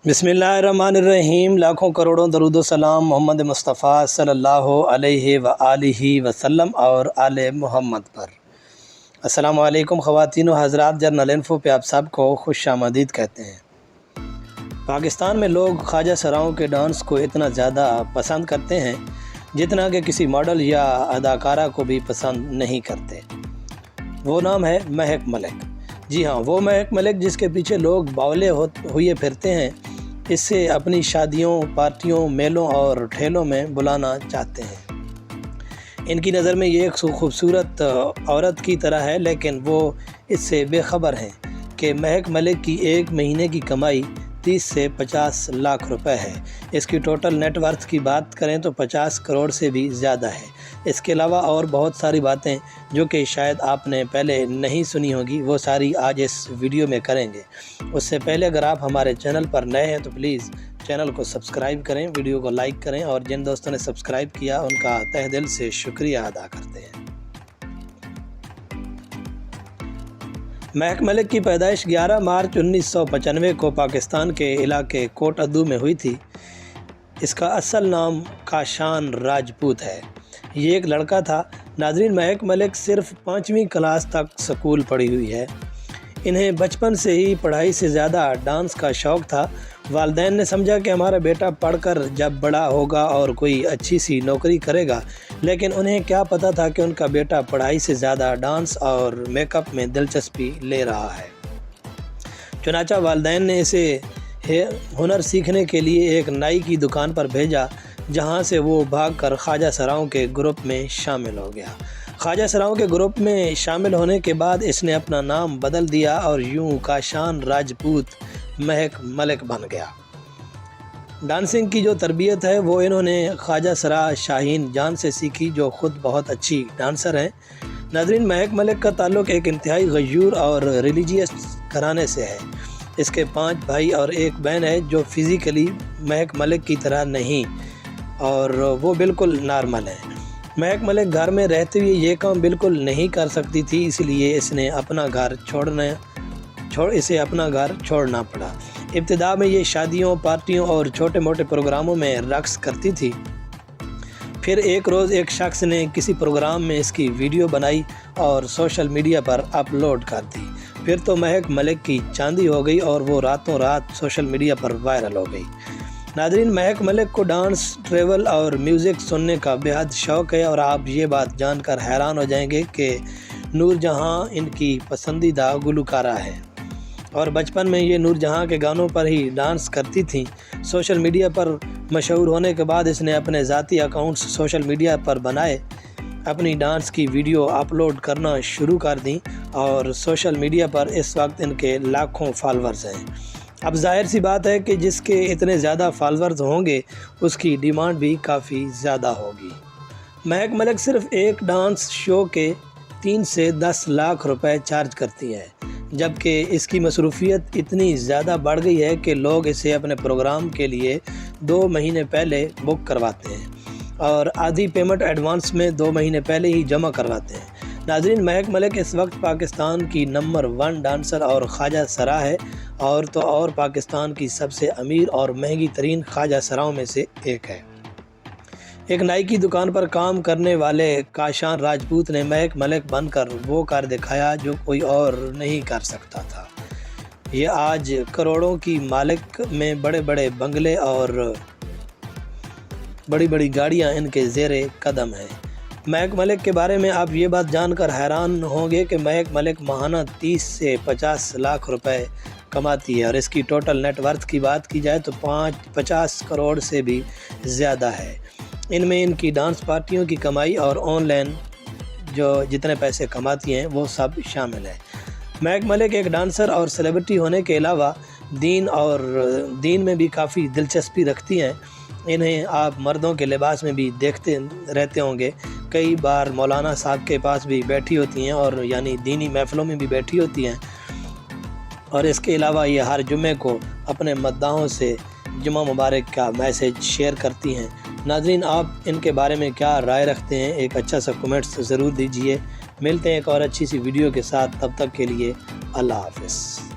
बिस्मिल्लाहिर्रहमानिर्रहीम। लाखों करोड़ों दरूद व सलाम मोहम्मद मुस्तफ़ा सल्लल्लाहु अलैहि व आलिहि वसल्लम और आले मोहम्मद पर। अस्सलामु अलैकुम ख़वातीन व हज़रात, जर्नल इन्फो पे आप सब को खुश आमदीद कहते हैं। पाकिस्तान में लोग ख्वाजा सराओं के डांस को इतना ज़्यादा पसंद करते हैं जितना कि किसी मॉडल या अदाकारा को भी पसंद नहीं करते। वो नाम है महक मलिक। जी हाँ, वो महक मलिक जिसके पीछे लोग बावले हुए फिरते हैं, इससे अपनी शादियों, पार्टियों, मेलों और ठेलों में बुलाना चाहते हैं। इनकी नज़र में ये एक खूबसूरत औरत की तरह है, लेकिन वो इससे बेखबर हैं कि महक मलिक की एक महीने की कमाई 30 से 50 लाख रुपए है। इसकी टोटल नेट वर्थ की बात करें तो 50 करोड़ से भी ज़्यादा है। इसके अलावा और बहुत सारी बातें जो कि शायद आपने पहले नहीं सुनी होगी, वो सारी आज इस वीडियो में करेंगे। उससे पहले अगर आप हमारे चैनल पर नए हैं तो प्लीज़ चैनल को सब्सक्राइब करें, वीडियो को लाइक करें और जिन दोस्तों ने सब्सक्राइब किया उनका तहे दिल से शुक्रिया अदा करते हैं। महक मलिक की पैदाइश 11 मार्च 1995 को पाकिस्तान के इलाके कोट अद्दू में हुई थी। इसका असल नाम काशान राजपूत है। ये एक लड़का था। नाज़रीन, महक मलिक सिर्फ 5वीं क्लास तक स्कूल पढ़ी हुई है। इन्हें बचपन से ही पढ़ाई से ज़्यादा डांस का शौक़ था। वालिदैन ने समझा कि हमारा बेटा पढ़कर जब बड़ा होगा और कोई अच्छी सी नौकरी करेगा, लेकिन उन्हें क्या पता था कि उनका बेटा पढ़ाई से ज़्यादा डांस और मेकअप में दिलचस्पी ले रहा है। चुनांचे वालिदैन ने इसे हुनर सीखने के लिए एक नाई की दुकान पर भेजा, जहां से वो भागकर ख्वाजा सराओं के ग्रुप में शामिल हो गया। ख्वाजा सराओं के ग्रुप में शामिल होने के बाद इसने अपना नाम बदल दिया और यूं काशान राजपूत महक मलिक बन गया। डांसिंग की जो तरबियत है वो इन्होंने ख्वाजा सरा शाहीन जान से सीखी, जो ख़ुद बहुत अच्छी डांसर हैं। नाज़रीन, महक मलिक का ताल्लुक़ एक इंतहाई गयूर और रिलीजियस घराने से है। इसके 5 भाई और एक बहन है जो फिज़िकली महक मलिक की तरह नहीं, और वो बिल्कुल नॉर्मल है। महक मलिक घर में रहते हुए ये काम बिल्कुल नहीं कर सकती थी, इसलिए इसे अपना घर छोड़ना पड़ा। इब्तिदा में ये शादियों, पार्टियों और छोटे मोटे प्रोग्रामों में रक़्स करती थी। फिर एक रोज़ एक शख्स ने किसी प्रोग्राम में इसकी वीडियो बनाई और सोशल मीडिया पर अपलोड कर दी। फिर तो महक मलिक की चांदी हो गई और वो रातों रात सोशल मीडिया पर वायरल हो गई। नाज़रीन, महक मलिक को डांस, ट्रैवल और म्यूज़िक सुनने का बेहद शौक़ है, और आप ये बात जानकर हैरान हो जाएंगे कि नूरजहां इनकी पसंदीदा गुलकारा है और बचपन में ये नूरजहां के गानों पर ही डांस करती थीं। सोशल मीडिया पर मशहूर होने के बाद इसने अपने ज़ाती अकाउंट्स सोशल मीडिया पर बनाए, अपनी डांस की वीडियो अपलोड करना शुरू कर दी और सोशल मीडिया पर इस वक्त इनके लाखों फॉलोअर्स हैं। अब जाहिर सी बात है कि जिसके इतने ज़्यादा फॉलोअर्स होंगे उसकी डिमांड भी काफ़ी ज़्यादा होगी। महक मलिक सिर्फ एक डांस शो के 3 से 10 लाख रुपए चार्ज करती है, जबकि इसकी मसरूफियत इतनी ज़्यादा बढ़ गई है कि लोग इसे अपने प्रोग्राम के लिए 2 महीने पहले बुक करवाते हैं और आधी पेमेंट एडवांस में 2 महीने पहले ही जमा करवाते हैं। नाज़रीन, महक मलिक इस वक्त पाकिस्तान की नंबर 1 डांसर और ख्वाजा सरा है, और तो और पाकिस्तान की सबसे अमीर और महंगी तरीन ख्वाजा सराओं में से एक है। एक नाई की दुकान पर काम करने वाले काशान राजपूत ने महक मलिक बनकर वो कर दिखाया जो कोई और नहीं कर सकता था। ये आज करोड़ों की मालिक में बड़े बड़े बंगले और बड़ी बड़ी गाड़ियां इनके ज़ेरे कदम हैं। महक मलिक के बारे में आप ये बात जानकर हैरान होंगे कि महक मलिक माहाना 30 से 50 लाख रुपए कमाती है, और इसकी टोटल नेट वर्थ की बात की जाए तो 50 करोड़ से भी ज़्यादा है। इनमें इनकी डांस पार्टियों की कमाई और ऑनलाइन जो जितने पैसे कमाती हैं वो सब शामिल है। महक मलिक एक डांसर और सेलिब्रिटी होने के अलावा दीन में भी काफ़ी दिलचस्पी रखती हैं। इन्हें आप मर्दों के लिबास में भी देखते रहते होंगे। कई बार मौलाना साहब के पास भी बैठी होती हैं और यानी दीनी महफ़िलों में भी बैठी होती हैं, और इसके अलावा ये हर जुम्मे को अपने मद्दाहों से जुम्मा मुबारक का मैसेज शेयर करती हैं। नाज़रीन, आप इनके बारे में क्या राय रखते हैं? एक अच्छा सा कमेंट्स ज़रूर दीजिए। मिलते हैं एक और अच्छी सी वीडियो के साथ, तब तक के लिए अल्लाह हाफ़िज़।